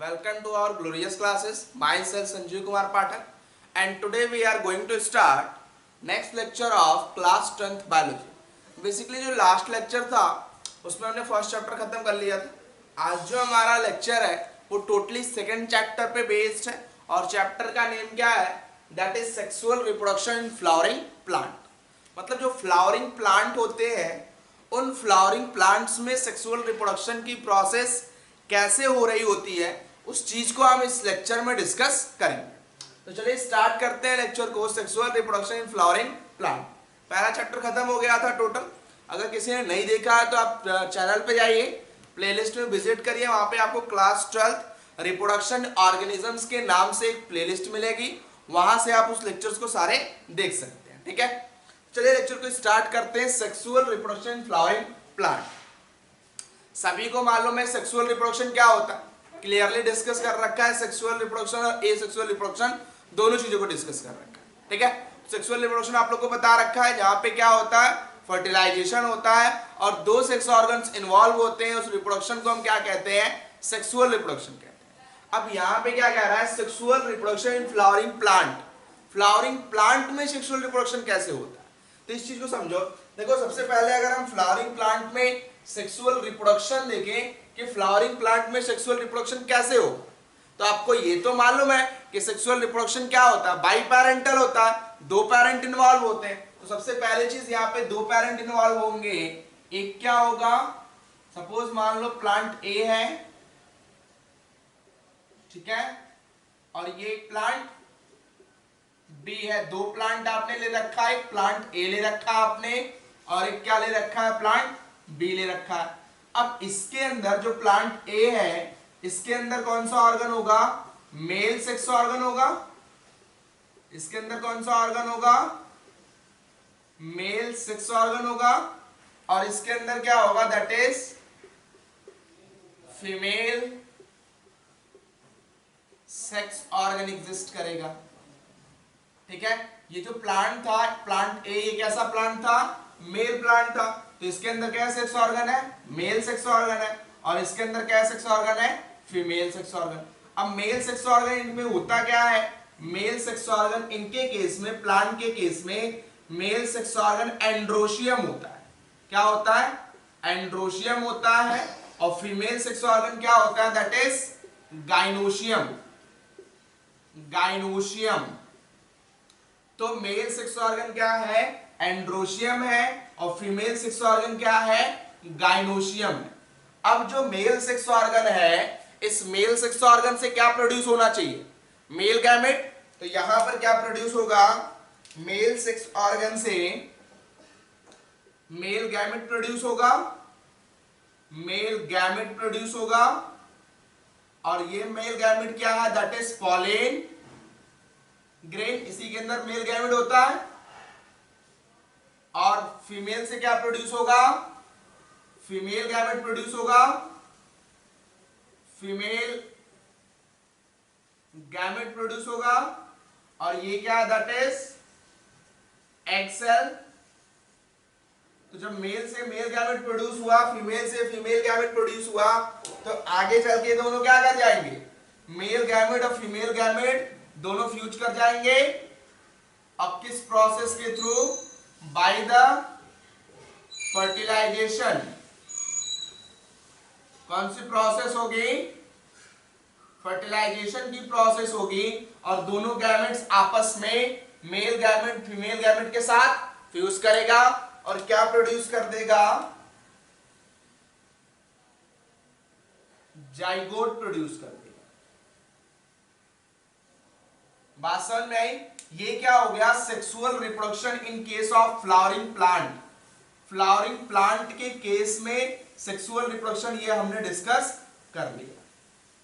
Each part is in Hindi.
Welcome to our glorious classes. Myself Sanjeev Kumar Pathak, and today we are going to start next lecture of class 10th biology. Basically जो लास्ट लेक्चर था उसमें हमने फर्स्ट चैप्टर खत्म कर लिया था। आज जो हमारा लेक्चर है वो टोटली सेकंड चैप्टर पे बेस्ड है और चैप्टर का नेम क्या है? That is sexual reproduction in flowering plant. मतलब जो फ्लावरिंग प्लांट होते हैं उन फ्लावरिंग प्लांट्स में सेक्सुअल रिप्रोडक्शन की प्रोसेस कैसे हो रही होती है उस चीज को हम इस लेक्चर में डिस्कस करेंगे। तो चलिए स्टार्ट करते हैं लेक्चर को। Sexual reproduction in flowering plant पहला चैप्टर खत्म हो गया था टोटल। अगर किसी ने नहीं देखा है तो आप चैनल पे जाइए, प्लेलिस्ट में विजिट करिए, वहां पे आपको क्लास 12 रिप्रोडक्शन ऑर्गेनिजम्स के नाम से एक प्लेलिस्ट मिलेगी, वहां से आप उस लेक्चर्स को सारे देख सकते हैं। ठीक है, चलिए लेक्चर को स्टार्ट करते हैं। Sexual reproduction in flowering plant. सभी को मालूम है सेक्सुअल रिप्रोडक्शन क्या होता है, क्लियरली डिस्कस कर रखा है। सेक्सुअल रिप्रोडक्शन और एसेक्सुअल रिप्रोडक्शन दोनों चीजों को डिस्कस कर रखा है। ठीक है, सेक्सुअल रिप्रोडक्शन आप लोग को बता रखा है जहां पे क्या होता है, फर्टिलाइजेशन होता है और दो सेक्स ऑर्गन्स इन्वॉल्व होते हैं। उस रिप्रोडक्शन को हम क्या कहते हैं? सेक्सुअल रिप्रोडक्शन कहते हैं। अब यहाँ पे क्या कह रहा है? Sexual reproduction in flowering plant. Flowering plant में सेक्सुअल रिप्रोडक्शन कैसे होता है, तो इस चीज को समझो। देखो, सबसे पहले अगर हम फ्लावरिंग प्लांट में सेक्सुअल रिप्रोडक्शन देखें कि फ्लावरिंग प्लांट में सेक्सुअल रिप्रोडक्शन कैसे हो, तो आपको ये तो मालूम है कि सेक्सुअल रिप्रोडक्शन क्या होता है, बाई पैरेंटल होता है, दो पेरेंट इन्वॉल्व होते हैं। तो सबसे पहले चीज यहाँ पे दो पेरेंट इन्वॉल्व होंगे। एक क्या होगा, सपोज मान लो प्लांट ए है, ठीक है, और ये प्लांट बी है। दो प्लांट आपने ले रखा है, एक प्लांट ए ले रखा है आपने और एक क्या ले रखा है, प्लांट बी ले रखा है। अब इसके अंदर जो प्लांट ए है इसके अंदर कौन सा ऑर्गन होगा? मेल सेक्स ऑर्गन होगा। इसके अंदर कौन सा ऑर्गन होगा? मेल सेक्स ऑर्गन होगा। और इसके अंदर क्या होगा? That is female sex organ exist करेगा। ठीक है, ये जो प्लांट था, प्लांट ए, ये कैसा प्लांट था? मेल प्लांट था। तो इसके अंदर क्या सेक्स ऑर्गन है? मेल सेक्स ऑर्गन है। और इसके अंदर क्या सेक्स ऑर्गन है? Female sex organ. अब मेल सेक्स ऑर्गन इनमें होता क्या है? मेल सेक्स ऑर्गन इनके केस में, प्लांट के केस में मेल सेक्स ऑर्गन एंड्रोशियम होता है। क्या होता है? एंड्रोशियम होता है। और फीमेल सेक्स ऑर्गन क्या होता है? That is gynoecium. गाइनोशियम। तो मेल सेक्स ऑर्गन क्या है? एंड्रोशियम है। और फीमेल सेक्स ऑर्गन क्या है? गाइनोशियम है। अब जो मेल सेक्स ऑर्गन है, इस मेल सेक्स ऑर्गन से क्या प्रोड्यूस होना चाहिए? Male gamete. तो यहां पर क्या प्रोड्यूस होगा? मेल सेक्स ऑर्गन से मेल गैमेट प्रोड्यूस होगा। मेल गैमेट प्रोड्यूस होगा। और ये मेल गैमेट क्या है? That is pollen grain. इसी के अंदर मेल गैमेट होता है। और फीमेल से क्या प्रोड्यूस होगा? फीमेल गैमेट प्रोड्यूस होगा। फीमेल गैमेट प्रोड्यूस होगा। और ये क्या है? That is egg cell. तो जब मेल से मेल गैमेट प्रोड्यूस हुआ, फीमेल से फीमेल गैमेट प्रोड्यूस हुआ, तो आगे चल के दोनों क्या कर जाएंगे? मेल गैमेट और फीमेल गैमेट दोनों फ्यूज कर जाएंगे। अब किस प्रोसेस के थ्रू? Bye the fertilization. कौन सी प्रोसेस होगी? फर्टिलाइजेशन की प्रोसेस होगी। और दोनों गैमेट्स आपस में मेल गैमेट फीमेल गैमेट के साथ फ्यूज करेगा और क्या प्रोड्यूस कर देगा? जाइगोट प्रोड्यूस कर देगा। बात समझ में आई? ये क्या हो गया? Sexual reproduction in case of flowering plant. Flowering plant के केस में सेक्सुअल रिप्रोडक्शन ये हमने डिस्कस कर लिया।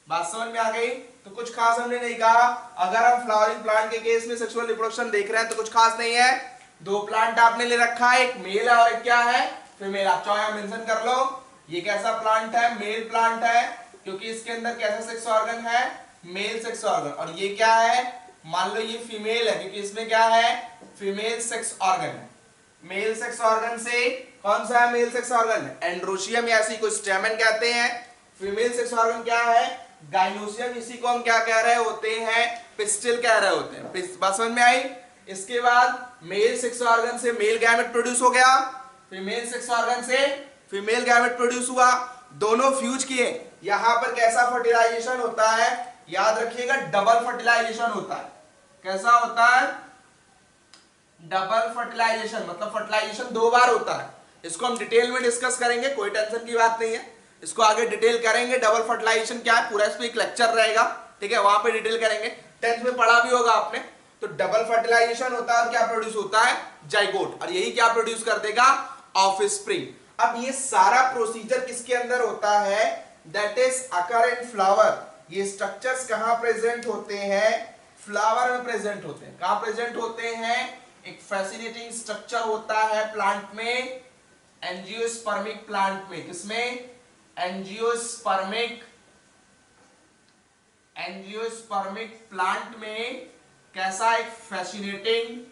बात समझ में आ गई? तो कुछ खास हमने नहीं कहा। अगर हम फ्लावरिंग प्लांट के केस में सेक्सुअल रिप्रोडक्शन देख रहे हैं तो कुछ खास नहीं है। दो प्लांट आपने ले रखा है, एक मेल है और एक क्या है? फीमेल। आप चाहे मेंशन कर लो ये कैसा प्लांट है? मेल प्लांट है, क्योंकि इसके अंदर कैसा सेक्स ऑर्गन है? Male sex organ. और ये क्या है? मान लो ये फीमेल है, क्योंकि इसमें क्या है? फीमेल सेक्स ऑर्गन है। मेल सेक्स ऑर्गन से कौन सा है? मेल सेक्स ऑर्गन एंड्रोशियम या ऐसी कोई स्टेमन कहते हैं। फीमेल सेक्स ऑर्गन क्या है? गाइनोसियम, इसी को हम क्या कह रहे होते हैं, पिस्टिल कह रहे होते हैं। बात समझ में आई। इसके बाद मेल सेक्स ऑर्गन से मेल गैमेट प्रोड्यूस हो गया, फीमेल सेक्स ऑर्गन से फीमेल गैमेट प्रोड्यूस हुआ, दोनों फ्यूज किए। यहां पर कैसा फर्टिलाइजेशन होता है, याद रखिएगा डबल फर्टिलाइजेशन होता है। कैसा होता है, डबल फर्टिलाइजेशन, मतलब फर्टिलाइजेशन दो बार होता है। इसको हम डिटेल में डिस्कस करेंगे, कोई टेंशन की बात नहीं है, इसको आगे डिटेल करेंगे। डबल फर्टिलाइजेशन क्या है, पूरा इस पे एक लेक्चर रहेगा, ठीक है, वहां पे डिटेल करेंगे। 10th में पढ़ा भी होगा आपने। तो डबल फर्टिलाइजेशन होता है और क्या प्रोड्यूस होता है, जाइगोट, और यही क्या प्रोड्यूस कर देगा, ऑफस्प्रिंग। अब ये सारा प्रोसीजर किसके अंदर होता है, that is occur in flower. ये स्ट्रक्चर्स कहां प्रेजेंट होते हैं, फ्लावर में प्रेजेंट होते हैं। कहां प्रेजेंट होते हैं, एक फैसिनेटिंग स्ट्रक्चर होता है प्लांट में, एंजियोस्पर्मिक प्लांट में। किसमें, एंजियोस्पर्मिक, एंजियोस्पर्मिक प्लांट में कैसा एक फैसिनेटिंग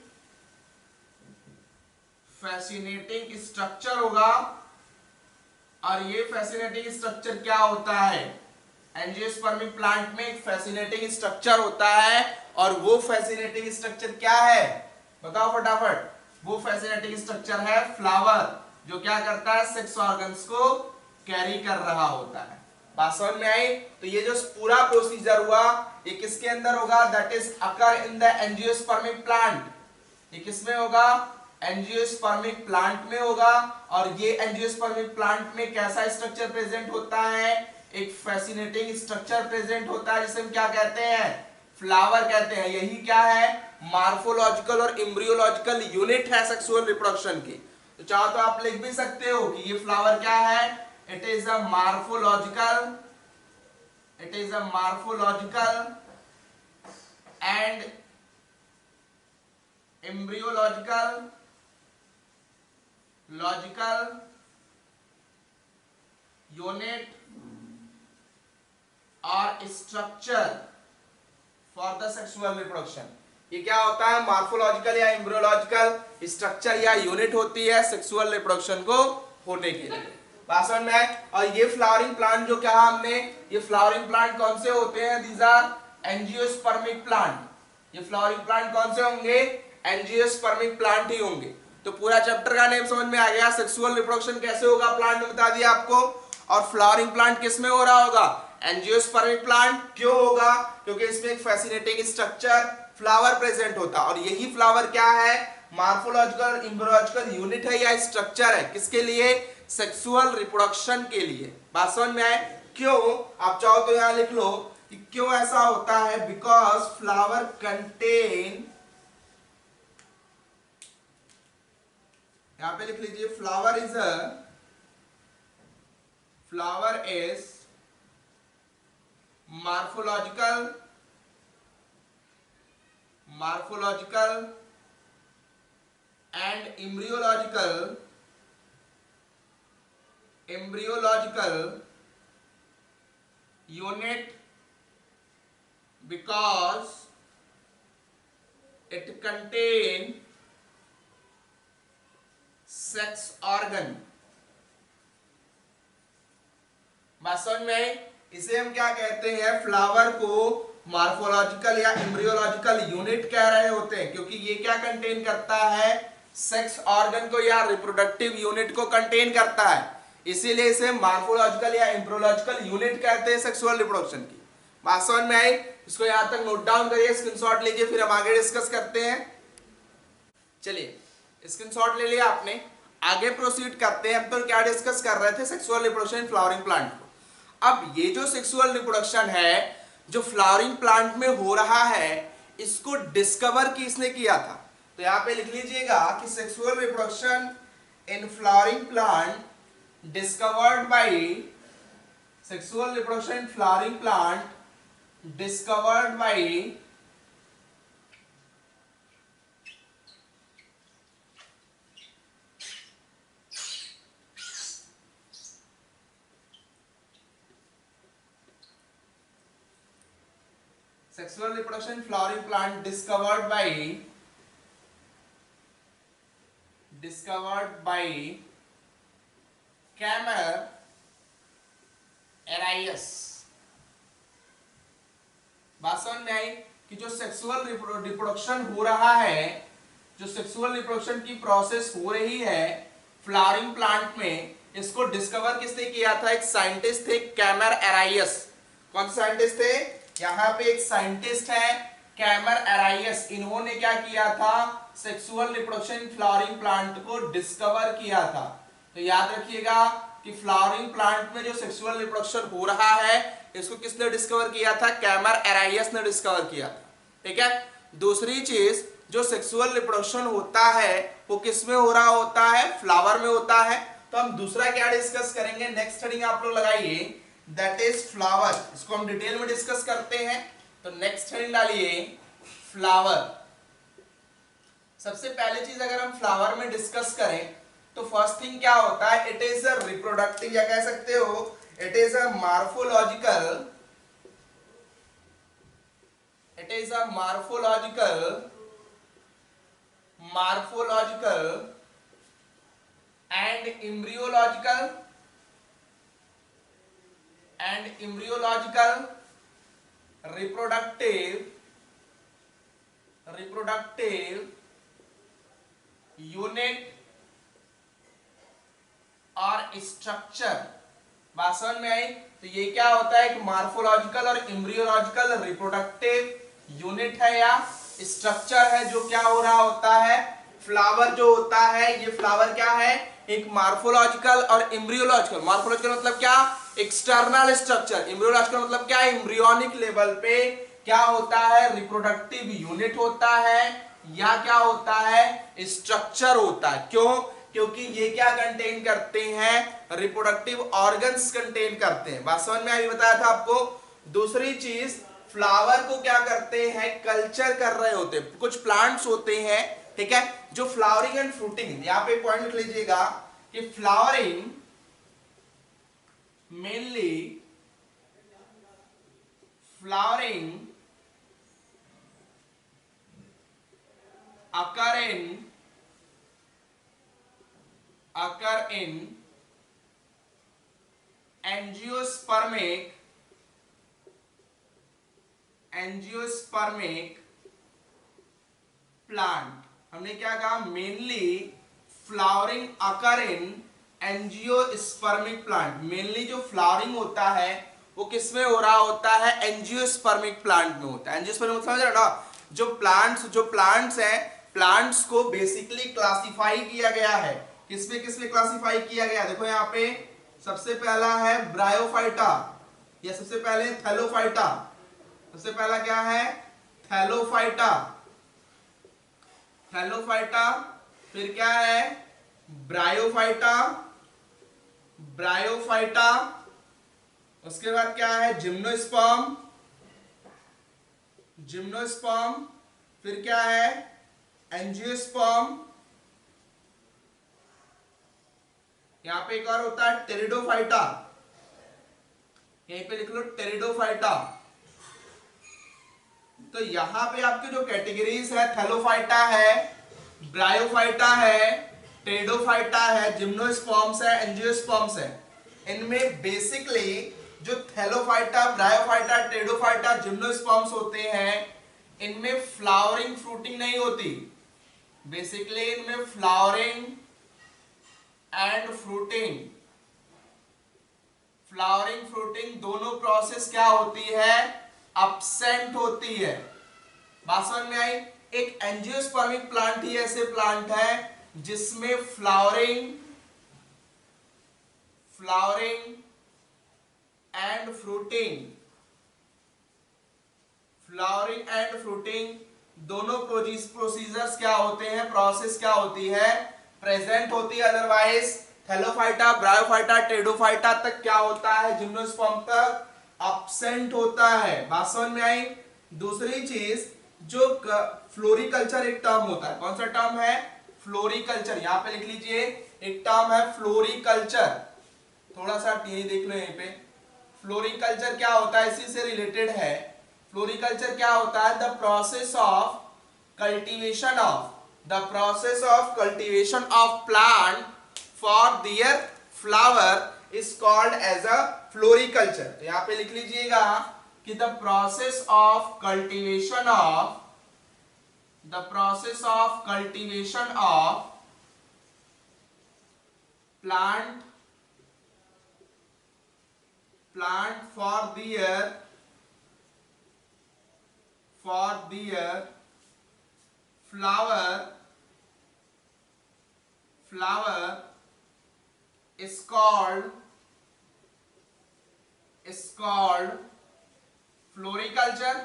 स्ट्रक्चर होगा। और ये फैसिनेटिंग स्ट्रक्चर क्या होता है, एंजियोस्पर्मिक प्लांट में एक फैसिनेटिंग स्ट्रक्चर होता है। और वो फैसिनेटिंग स्ट्रक्चर क्या है, बताओ फटाफट। वो फैसिनेटिंग स्ट्रक्चर है फ्लावर, जो क्या करता है, सेक्स ऑर्गन्स को कैरी कर रहा होता है। बात समझ में आई। तो ये जो पूरा प्रोसीजर हुआ, ये किसके अंदर होगा, that is occur in the angiospermic plant. ये किसमें होगा, एंजियोस्पर्मिक प्लांट में होगा। और ये एंजियोस्पर्मिक प्लांट में कैसा स्ट्रक्चर प्रेजेंट होता है, एक फैसिनेटिंग स्ट्रक्चर प्रेजेंट होता है, जिसे हम क्या कहते हैं, फ्लावर कहते हैं। यही क्या है, मार्फोलॉजिकल और एम्ब्रियोलॉजिकल यूनिट है सेक्सुअल रिप्रोडक्शन की। तो चाहो तो आप लिख भी सकते हो कि ये फ्लावर क्या है, it is a morphological, it is a morphological and embryological unit or structure for the sexual reproduction। ये क्या होता है, मार्फोलॉजिकल या एम्ब्रियोलॉजिकल स्ट्रक्चर या यूनिट होती है सेक्सुअल रिप्रोडक्शन को होने के लिए। भाषण में है। और ये फ्लावरिंग प्लांट जो क्या हमने, ये फ्लावरिंग प्लांट कौन से होते हैं, दीज आर एंजियोस्पर्मिक प्लांट। ये फ्लावरिंग प्लांट कौन से होंगे, एंजियोस्पर्मिक प्लांट ही होंगे। तो पूरा चैप्टर का नेम समझ में आ गया, सेक्सुअल रिप्रोडक्शन कैसे होगा प्लांट में बता दिया आपको। और फ्लावरिंग प्लांट किस में हो रहा होगा, एंजियोस्पर्मिक प्लांट। क्यों होगा, क्योंकि इसमें एक फैसिनेटिंग स्ट्रक्चर फ्लावर प्रेजेंट होता, और यही फ्लावर क्या है, मार्फोलॉजिकल एम्ब्रियोलॉजिकल यूनिट है या स्ट्रक्चर है, किसके लिए, सेक्सुअल रिप्रोडक्शन के लिए। बात समझ में आए। क्यों, आप चाहो तो यहां लिख लो कि क्यों ऐसा होता है, बिकॉज फ्लावर कंटेन, यहां पे लिख लीजिए, flower is morphological and embryological unit because it contain sex organ। बात समझ में आई। इसे हम क्या कहते हैं, फ्लावर को मार्फोलॉजिकल या एम्ब्रियोलॉजिकल यूनिट कह रहे होते हैं, क्योंकि ये क्या कंटेन करता है, सेक्स ऑर्गन को या रिप्रोडक्टिव यूनिट को कंटेन करता है, इसीलिए इसे मार्फोलॉजिकल या एम्ब्रियोलॉजिकल यूनिट कहते हैं सेक्सुअल रिप्रोडक्शन की। बात समझ में आई। इसको यहां तक नोट डाउन करिए, स्क्रीनशॉट लीजिए, फिर हम आगे डिस्कस करते हैं। चलिए स्क्रीनशॉट ले लिया आपने, आगे प्रोसीड करते हैं। अब तो क्या डिस्कस कर रहे थे, सेक्सुअल रिप्रोडक्शन फ्लावरिंग प्लांट को। अब ये जो सेक्सुअल रिप्रोडक्शन है जो फ्लावरिंग प्लांट में हो रहा है, इसको डिस्कवर किसने किया था, तो यहां पे लिख लीजिएगा कि sexual reproduction in flowering plant discovered by sexual reproduction in flowering plant discovered by sexual reproduction in flowering plant discovered by Camer Arias। बात समझ में आई कि जो सेक्सुअल रिप्रोडक्शन हो रहा है, जो सेक्सुअल रिप्रोडक्शन की प्रोसेस हो रही है फ्लावरिंग प्लांट में, इसको डिस्कवर किसने किया था? एक साइंटिस्ट थे, कैमर एराइयस। कौन से साइंटिस्ट थे? यहाँ पे एक साइंटिस्ट है कैमर एराइयस। इन्होंने क्या किया था? सेक्सुअल रिप्रोडक्शन फ्लावरिंग प्लांट को डिस्कवर किया था। तो याद रखिएगा कि फ्लावरिंग प्लांट में जो सेक्सुअल रिप्रोडक्शन हो रहा है इसको किसने डिस्कवर किया था? कैमर एराइयस ने डिस्कवर किया था। ठीक है। दूसरी चीज, जो सेक्सुअल रिप्रोडक्शन होता है वो किस में हो रहा होता है? फ्लावर में होता है। तो हम दूसरा क्या डिस्कस करेंगे? नेक्स्ट हेडिंग आप लोग लगाइए, दैट इज फ्लावर। इसको हम डिटेल में डिस्कस करते हैं। तो नेक्स्ट हेडिंग डालिए फ्लावर। सबसे पहले चीज अगर हम फ्लावर में डिस्कस करें तो फर्स्ट थिंग क्या होता है? इट इज अ रिप्रोडक्टिव, या कह सकते हो it is a morphological, it is a morphological and embryological reproductive unit और स्ट्रक्चर। बात समझ में आई? तो ये क्या होता है? एक मॉर्फोलॉजिकल और एम्ब्रियोलॉजिकल रिप्रोडक्टिव यूनिट है या स्ट्रक्चर है जो क्या हो रहा होता है? फ्लावर जो होता है, ये फ्लावर क्या है? एक मॉर्फोलॉजिकल और एम्ब्रियोलॉजिकल। मॉर्फोलॉजिकल मतलब क्या? External structure. एम्ब्रियोलॉजिकल मतलब क्या? एम्ब्रियोनिक लेवल पे क्या होता है? रिप्रोडक्टिव यूनिट होता है या क्या होता है? स्ट्रक्चर होता है। क्यों? क्योंकि ये क्या कंटेन करते हैं? रिप्रोडक्टिव ऑर्गन्स कंटेन करते हैं। बात समझ में आई? बताया था आपको। दूसरी चीज, फ्लावर को क्या करते हैं? कल्चर कर रहे होते हैं। कुछ प्लांट्स होते हैं, ठीक है, जो फ्लावरिंग एंड फ्रूटिंग, यहां पे पॉइंट लिख लीजिएगा कि flowering mainly flowering occur in angiospermic plant. हमने क्या कहा? मेनली फ्लावरिंग अकर इन एंजियोस्पर्मिक प्लांट। मेनली जो फ्लावरिंग होता है वो किसमें हो रहा होता है? एंजियोस्पर्मिक प्लांट में होता है। एंजियोस्पर्मिक समझ रहे हो ना? जो प्लांट्स हैं, प्लांट्स को बेसिकली क्लासिफाई किया गया है। किसमें किसमें क्लासिफाई किया गया? देखो यहाँ पे सबसे पहला है ब्रायोफाइटा, या सबसे पहले थैलोफाइटा। सबसे पहला क्या है? थैलोफाइटा। फिर क्या है? ब्रायोफाइटा। उसके बाद क्या है? जिम्नोस्पर्म। फिर क्या है? एंजियोस्पर्म। यहां पे एक और होता है टेरिडोफाइटा। यहीं पे लिख लो टेरिडोफाइटा। तो यहां पे आपके जो कैटेगरीज है, थैलोफाइटा है, ब्रायोफाइटा है, टेरिडोफाइटा है, जिम्नोस्पर्म्स है, एंजियोस्पर्म्स है। इनमें बेसिकली जो थैलोफाइटा, ब्रायोफाइटा, टेरिडोफाइटा, जिम्नोस्पर्म्स होते हैं, इनमें फ्लावरिंग फ्रूटिंग नहीं होती। बेसिकली इनमें फ्लावरिंग एंड फ्रूटिंग दोनों प्रोसेस क्या होती है? अब्सेंट होती है। बात समझ में आई? एक एंजियोस्पर्मिक प्लांट ही ऐसे प्लांट है जिसमें फ्लावरिंग एंड फ्रूटिंग दोनों प्रोसीजर्स क्या होते हैं? प्रोसेस क्या होती है? प्रेजेंट होती है। अदरवाइज थैलोफाइटा, ब्रायोफाइटा, टेरिडोफाइटा तक क्या होता है? जिम्नोस्पर्म तक अब्सेंट होता है। बात समझ में आई? दूसरी चीज, जो फ्लोरिकल्चर एक टर्म होता है। कौन सा टर्म है? फ्लोरिकल्चर। यहां पे लिख लीजिए, एक टर्म है फ्लोरिकल्चर। थोड़ा सा ये देख लो यहीं पे। फ्लोरिकल्चर क्या होता है? इसी से रिलेटेड है। फ्लोरिकल्चर क्या होता है? The process of cultivation of plant for their flower is called as a floriculture. तो यहां पे लिख लीजिएगा कि the process of cultivation of plant for their flower is called floriculture.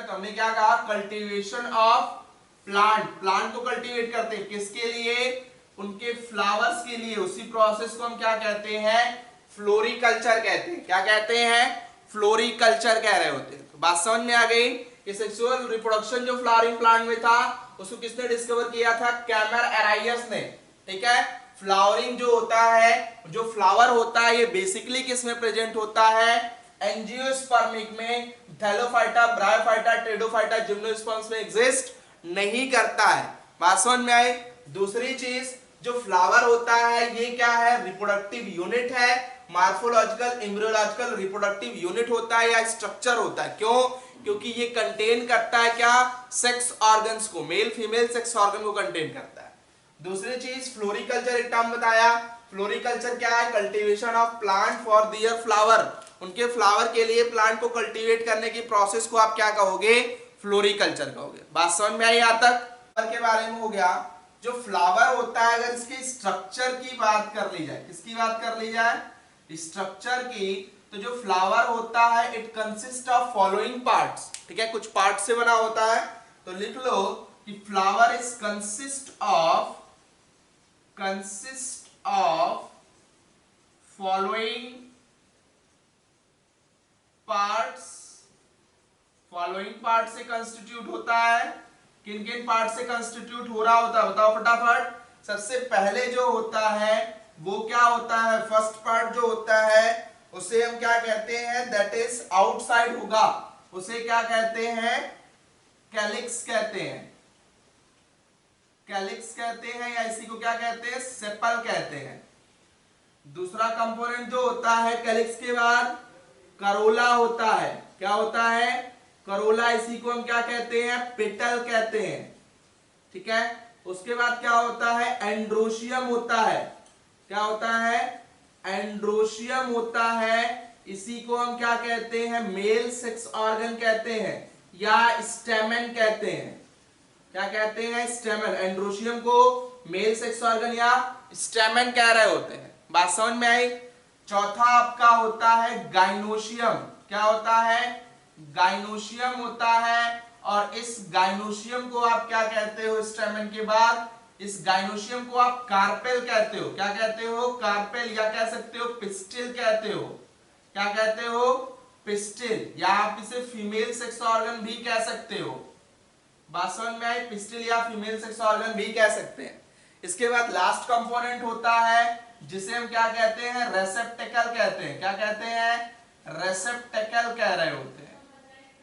तो हमने क्या कहा, कल्टीवेशन ऑफ प्लांट को कल्टीवेट करते हैं किसके लिए, उनके फ्लावर्स के लिए। उसी प्रोसेस को हम क्या कहते हैं, फ्लोरिकल्चर कहते हैं। क्या कहते हैं, फ्लोरिकल्चर कह रहे होते हैं। तो बात समझ में आ गई। ये सेक्सुअल रिप्रोडक्शन जो फ्लावरिंग प्लांट में था उसको किसने डिस्कवर किया था, कैमर एराइयस ने। ठीक है, फ्लावरिंग जो होता है, जो फ्लावर होता है, ये बेसिकली किस में प्रेजेंट होता है, एंजियोस्पर्मिक में। थैलोफाइटा, ब्रायोफाइटा, टेरिडोफाइटा, जिम्नोस्पर्म्स में एग्जिस्ट नहीं करता है। बात समझ में आई। दूसरी चीज, जो फ्लावर होता है ये क्या है, रिप्रोडक्टिव यूनिट है। मार्फोलॉजिकल, एम्ब्रियोलॉजिकल रिप्रोडक्टिव यूनिट होता है या स्ट्रक्चर होता है। क्यों, क्योंकि ये कंटेन करता है क्या, सेक्स ऑर्गन्स को, मेल फीमेल सेक्स ऑर्गन को कंटेन करता है। दूसरी चीज, फ्लोरिकल्चर एक टर्म बताया। फ्लोरिकल्चर क्या है, cultivation of plant for their flower. उनके फ्लावर के लिए प्लांट को कल्टीवेट करने की प्रोसेस को आप क्या कहोगे, फ्लोरिकल्चर कहोगे। बात समझ में आई। यहां तक के बारे में हो गया। जो फ्लावर होता है, अगर इसके स्ट्रक्चर की बात कर ली जाए, किसकी बात कर ली जाए, स्ट्रक्चर की, तो जो फ्लावर होता है it consist of following parts. ठीक है, कुछ पार्ट से बना होता है। तो लिख लो कि flower is consist of following part से कंस्टिट्यूट होता है। किन किन पार्ट से कंस्टिट्यूट हो रहा होता है, बताओ फटाफट। सबसे पहले जो होता है वो क्या होता है, फर्स्ट पार्ट जो होता है उसे हम क्या कहते हैं, दैट इज आउटसाइड होगा, उसे क्या कहते हैं, कैलिक्स कहते हैं। कैलिक्स कहते हैं या इसी को क्या कहते हैं, सेपल कहते हैं। दूसरा कंपोनेंट जो होता है कैलिक्स के बाद, करोला होता है। क्या होता है, करोला, इसी को हम क्या कहते हैं, पेटल कहते हैं। ठीक है, उसके बाद क्या होता है, एंड्रोशियम होता है। क्या होता है, एंड्रोशियम होता है, इसी को हम क्या कहते हैं, मेल सेक्स ऑर्गन कहते हैं या स्टेमन कहते हैं। क्या कहते हैं, स्टेमन। एंड्रोशियम को मेल सेक्स ऑर्गन या स्टेमन कह रहे होते हैं। बात समझ में आई। चौथा आपका होता है गाइनोशियम। क्या होता है, गाइनोशियम होता है, और इस गाइनोशियम को आप क्या कहते हो, स्टेमन के बाद इस गाइनोशियम को आप कार्पेल कहते हो। क्या कहते हो, कार्पेल, या कह सकते हो पिस्टिल कहते हो। क्या कहते हो, पिस्टिल, या आप इसे फीमेल सेक्स ऑर्गन भी कह सकते हो। बात समझ में आई, पिस्टिल या फीमेल सेक्स ऑर्गन भी कह सकते हैं। इसके बाद लास्ट कंपोनेंट होता है जिसे हम क्या कहते हैं, रेसेप्टेकल कहते हैं। क्या कहते हैं, रेसेप्टेकल कह रहे होते हैं।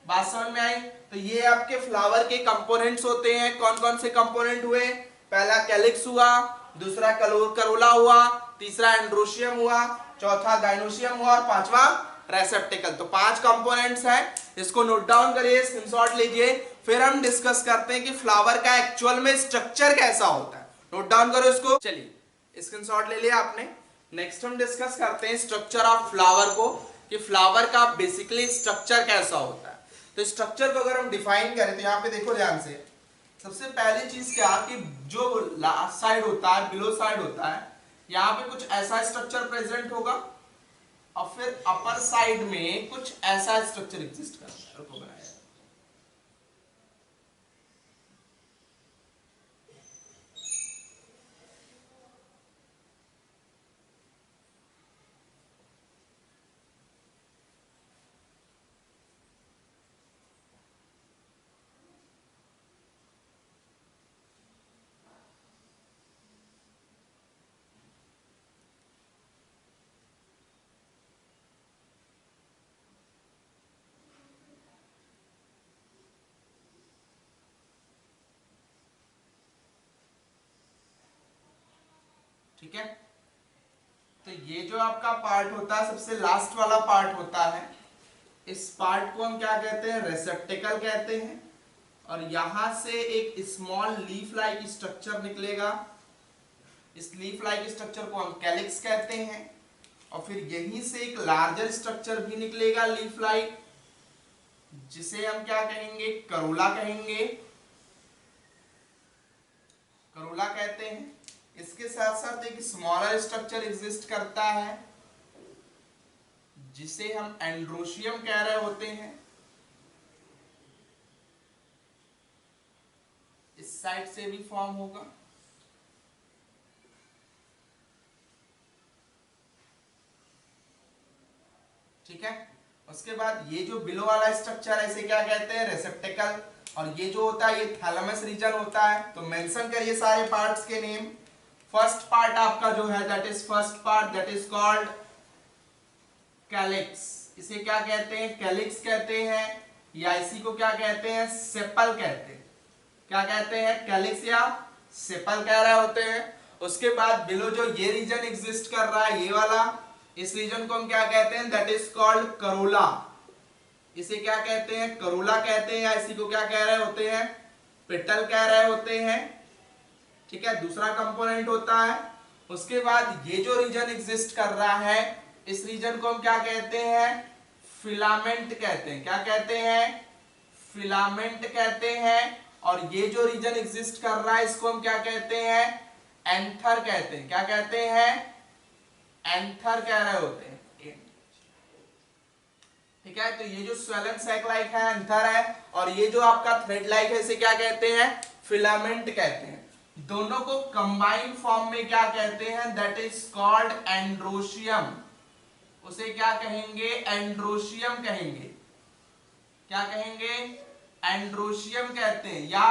बात समझ में आई। तो ये आपके फ्लावर के कंपोनेंट्स होते हैं। कौन कौन से कंपोनेंट हुए, पहला कैलिक्स हुआ, दूसरा करोला हुआ, तीसरा एंड्रोशियम हुआ, चौथा गाइनोशियम हुआ और पांचवा रेसेप्टेकल। तो 5 कंपोनेंट्स हैं, इसको नोट डाउन करिए, स्क्रीनशॉट लीजिए। फिर हम डिस्कस करते हैं कि फ्लावर का एक्चुअल में स्ट्रक्चर कैसा होता है। नोट डाउन करो इसको। चलिए स्क्रीनशॉट ले लिया आपने। नेक्स्ट हम डिस्कस करते हैं स्ट्रक्चर ऑफ फ्लावर को, कि फ्लावर का बेसिकली स्ट्रक्चर कैसा होता है। तो स्ट्रक्चर को अगर हम डिफाइन करें तो यहाँ पे देखो ध्यान से। सबसे पहली चीज क्या, कि जो लास्ट साइड होता है, बिलो साइड होता है, यहाँ पे कुछ ऐसा स्ट्रक्चर प्रेजेंट होगा और फिर अपर साइड में कुछ ऐसा स्ट्रक्चर एग्जिस्ट करता है। रुको बनाया, ठीक है। तो ये जो आपका पार्ट होता है सबसे लास्ट वाला पार्ट होता है, इस पार्ट को हम क्या कहते हैं, रेसेप्टेकल कहते हैं। और यहां से एक स्मॉल लीफ लाइक स्ट्रक्चर निकलेगा, इस लीफ लाइक स्ट्रक्चर को हम कैलिक्स कहते हैं। और फिर यहीं से एक लार्जर स्ट्रक्चर भी निकलेगा लीफ लाइक, जिसे हम क्या कहेंगे, करोला कहेंगे, करोला कहते हैं। इसके साथ साथ एक स्मॉलर स्ट्रक्चर एग्जिस्ट करता है जिसे हम एंड्रोशियम कह रहे होते हैं। इस साइड से भी फॉर्म होगा। ठीक है, उसके बाद ये जो बिलो वाला स्ट्रक्चर है इसे क्या कहते हैं, रेसेप्टेकल। और ये जो होता है ये थैलेमस रीजन होता है। तो मेंशन करिए सारे पार्ट्स के नेम। फर्स्ट पार्ट आपका जो है that is first part that is called calyx. इसे क्या कहते हैं, कैलिक्स कहते हैं, या इसी को क्या कहते हैं, सेपल कहते हैं। क्या कहते हैं, कैलिक्स या सेपल कह रहे होते हैं। उसके बाद बिलो जो ये रीजन एग्जिस्ट कर रहा है, ये वाला, इस रीजन को हम क्या कहते हैं, दैट इज कॉल्ड करोला। इसे क्या कहते हैं, करोला कहते हैं, या इसी को क्या कह रहे होते हैं, पेटल कह रहे होते हैं। ठीक है, दूसरा कंपोनेंट होता है। उसके बाद ये जो रीजन एग्जिस्ट कर रहा है, इस रीजन को हम क्या कहते हैं, फिलामेंट कहते हैं। क्या कहते हैं, फिलामेंट कहते हैं। और ये जो रीजन एग्जिस्ट कर रहा है इसको हम क्या कहते हैं, एंथर कहते हैं। क्या कहते हैं, एंथर कह रहे होते हैं। ठीक है, तो ये जो स्वेलन सैक लाइक है एंथर है, और ये जो आपका थ्रेड लाइक है इसे क्या कहते हैं, फिलामेंट कहते हैं। दोनों को कंबाइंड फॉर्म में क्या कहते हैं, दैट इज कॉल्ड एंड्रोशियम। उसे क्या कहेंगे, एंड्रोशियम कहेंगे। क्या कहेंगे, एंड्रोशियम कहते हैं। या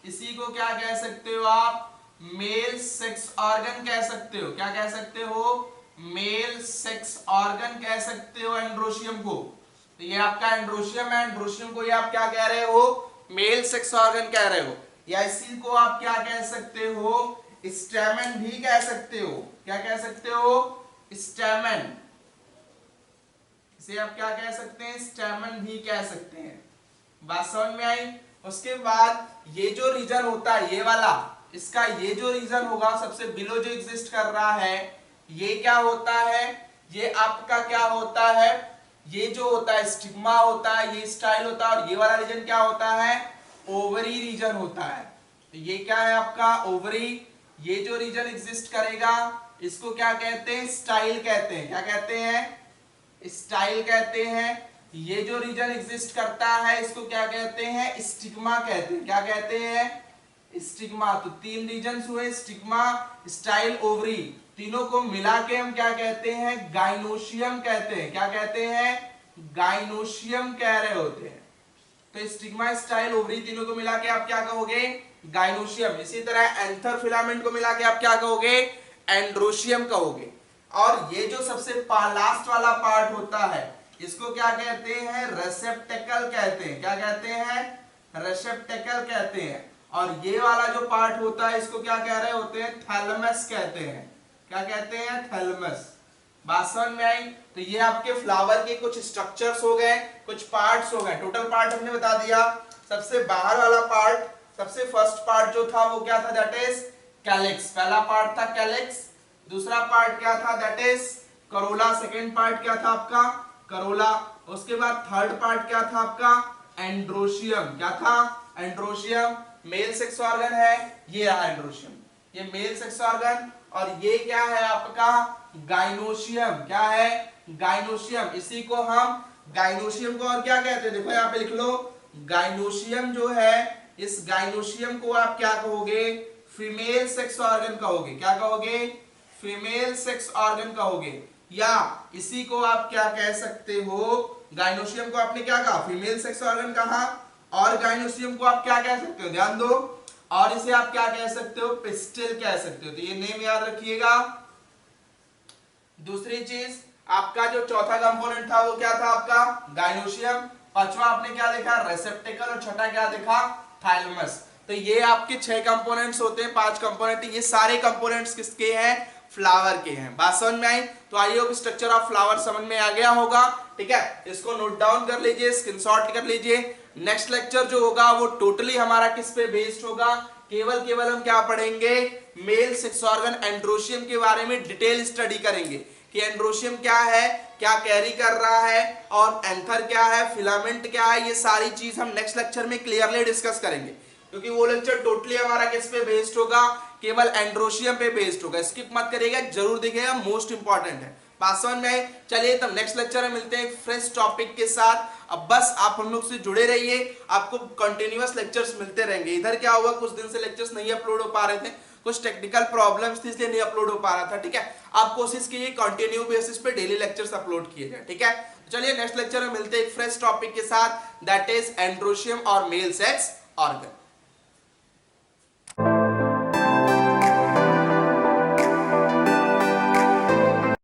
इसी को क्या कह सकते हो आप, मेल सेक्स ऑर्गन कह सकते हो। क्या कह सकते हो, मेल सेक्स ऑर्गन कह सकते हो एंड्रोशियम को। तो ये आपका एंड्रोशियम है, एंड्रोशियम को ये आप क्या कह रहे हो, मेल सेक्स ऑर्गन कह रहे हो। या इसी को आप क्या कह सकते हो, स्टैमेन भी कह सकते हो। क्या कह सकते हो, स्टैमेन। इसे आप क्या कह सकते हैं, स्टैमेन भी कह सकते हैं। बात समझ में आई। उसके बाद ये जो रीजन होता है ये वाला, इसका ये जो रीजन होगा सबसे बिलो जो एग्जिस्ट कर रहा है, ये क्या होता है, ये आपका क्या होता है, ये जो होता है स्टिग्मा होता है, ये स्टाइल होता है। और ये वाला रीजन क्या होता है, ओवरी रीजन होता है। तो ये क्या है आपका ओवरी। ये जो रीजन एग्जिस्ट करेगा इसको क्या कहते हैं, स्टाइल कहते हैं। क्या कहते हैं, स्टाइल कहते हैं। ये जो रीजन एग्जिस्ट करता है इसको क्या कहते हैं, स्टिग्मा कहते हैं। क्या कहते हैं, स्टिग्मा। तो तीन रीजन्स हुए, स्टिग्मा, स्टाइल, ओवरी। तीनों को मिला के हम क्या कहते हैं, गाइनोशियम कहते हैं। क्या कहते हैं, गाइनोशियम कह रहे होते हैं। तो स्टिग्मा, स्टाइल, ओवरी तीनों को मिला के आप क्या कहोगे, गाइनोशियम। इसी तरह एंथर फिलामेंट को मिला के आप क्या कहोगे, एंड्रोशियम कहोगे। और ये जो सबसे लास्ट वाला पार्ट होता है इसको क्या कहते हैं, रेसेप्टेकल कहते हैं। क्या कहते हैं, रेसेप्टेकल कहते हैं। और ये वाला जो पार्ट होता है इसको क्या कह रहे होते हैं, थैलेमस कहते हैं। क्या कहते हैं, थैलेमस। बात समझ में आई। तो ये आपके फ्लावर के कुछ स्ट्रक्चर्स हो गए, कुछ पार्ट्स हो गए। टोटल पार्ट हमने बता दिया। सबसे बाहर वाला पार्ट, सबसे फर्स्ट पार्ट जो था वो क्या था, दैट इज कैलिक्स। पहला पार्ट था कैलिक्स। दूसरा पार्ट क्या था, that is Corolla. Second part क्या था आपका, करोला। उसके बाद थर्ड पार्ट क्या था आपका, एंड्रोशियम। क्या था, एंड्रोशियम। मेल सेक्स ऑर्गन है, ये रहा एंड्रोशियम, ये मेल सेक्स ऑर्गन। और ये क्या है आपका, गाइनोशियम। क्या है, गाइनोशियम। इसी को हम गाइनोशियम को और क्या कहते हैं, देखो यहाँ पे लिख लो, गाइनोशियम जो है, इस गाइनोशियम को आप क्या कहोगे, फीमेल सेक्स ऑर्गन कहोगे। क्या कहोगे, फीमेल सेक्स ऑर्गन कहोगे। या इसी को आप क्या कह सकते हो, गाइनोशियम को आपने क्या कहा, फीमेल सेक्स ऑर्गन कहा। और गाइनोशियम को आप क्या कह सकते हो, ध्यान दो, और इसे आप क्या कह सकते हो, पिस्टिल कह सकते हो। तो ये नेम याद रखिएगा। दूसरी चीज, आपका जो चौथा कंपोनेंट था वो क्या था आपका, गाइनोशियम। पांचवा आपने क्या देखा, रेसेप्टेकल। और छठा क्या देखा, थाइलमस। तो ये आपके 6 कंपोनेंट्स होते हैं, 5 कंपोनेंट। ये सारे कंपोनेंट्स किसके हैं, फ्लावर के हैं। बात समझ में आई? तो I hope structure of flower समझ में आ गया होगा। ठीक है, इसको नोट डाउन कर लीजिए, स्क्रीनशॉट कर लीजिए। नेक्स्ट लेक्चर जो होगा वो टोटली हमारा किस पे बेस्ड होगा? केवल हम क्या पढ़ेंगे? मेल सेक्स ऑर्गन एंड्रोशियम के बारे में डिटेल स्टडी करेंगे कि एंड्रोशियम क्या है, क्या कैरी कर रहा है, और एंथर क्या है, फिलामेंट क्या है। ये सारी चीज हम नेक्स्ट लेक्चर में क्लियरली डिस्कस करेंगे, क्योंकि वो लेक्चर टोटली हमारा किस पे बेस्ड होगा? केवल एंड्रोशियम पे बेस्ड होगा। स्किप मत करिएगा, जरूर देखिएगा, मोस्ट इंपॉर्टेंट है। बात समझ में आई? चलिए तब नेक्स्ट लेक्चर में मिलते हैं फ्रेश टॉपिक के साथ। अब बस आप हम लोग से जुड़े रहिए, आपको कंटिन्यूअस लेक्चर्स मिलते रहेंगे। इधर क्या हुआ, कुछ दिन से लेक्चर्स नहीं अपलोड हो पा रहे थे, कुछ टेक्निकल प्रॉब्लम्स थी इसलिए नहीं अपलोड हो पा रहा था। ठीक है, आप कोशिश कीजिए कंटिन्यू बेसिस पे डेली लेक्चर्स अपलोड किए जाए। ठीक है, चलिए नेक्स्ट लेक्चर में मिलते हैं एक फ्रेश टॉपिक के साथ, दैट इज एंड्रोशियम और मेल सेक्स ऑर्गन।